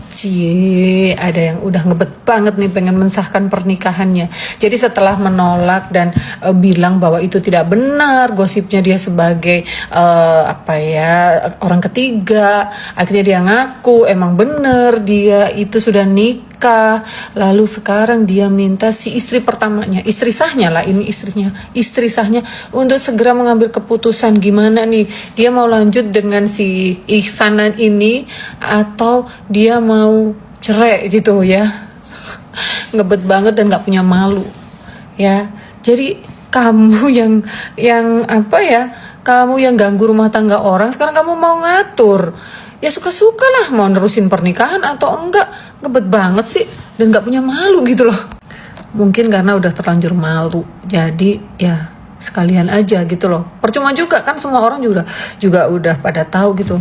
Cie, ada yang udah ngebet banget nih pengen mensahkan pernikahannya. Jadi setelah menolak dan bilang bahwa itu tidak benar, gosipnya dia sebagai orang ketiga, akhirnya dia ngaku emang bener dia itu sudah nikah. Lalu sekarang dia minta si istri pertamanya, istri sahnya lah, ini istri sahnya untuk segera mengambil keputusan gimana nih, dia mau lanjut dengan si Ihsanan ini atau dia mau cerai gitu ya. Ngebet banget dan gak punya malu ya. Jadi kamu yang kamu yang ganggu rumah tangga orang, sekarang kamu mau ngatur. Ya suka-suka lah mau nerusin pernikahan atau enggak. Ngebet banget sih dan gak punya malu gitu loh. Mungkin karena udah terlanjur malu, jadi ya sekalian aja gitu loh. Percuma juga kan, semua orang juga udah pada tahu gitu.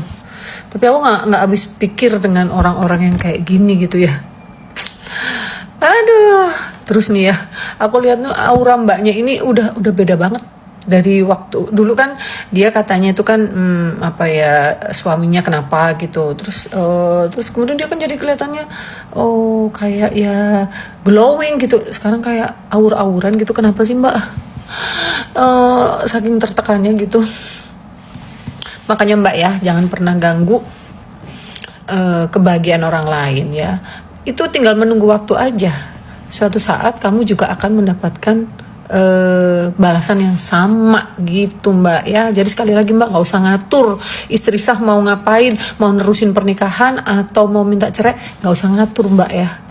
Tapi aku nggak habis pikir dengan orang-orang yang kayak gini gitu ya. Aduh, terus nih ya, aku lihat tuh aura mbaknya ini udah beda banget dari waktu dulu kan. Dia katanya itu kan suaminya kenapa gitu, terus kemudian dia kan jadi kelihatannya kayak ya glowing gitu. Sekarang kayak aur-auran gitu. Kenapa sih mbak? Saking tertekannya gitu. Makanya mbak ya, jangan pernah ganggu kebahagiaan orang lain ya. Itu tinggal menunggu waktu aja. Suatu saat kamu juga akan mendapatkan balasan yang sama gitu mbak ya. Jadi sekali lagi mbak, gak usah ngatur istri sah mau ngapain, mau nerusin pernikahan atau mau minta cerai, gak usah ngatur mbak ya.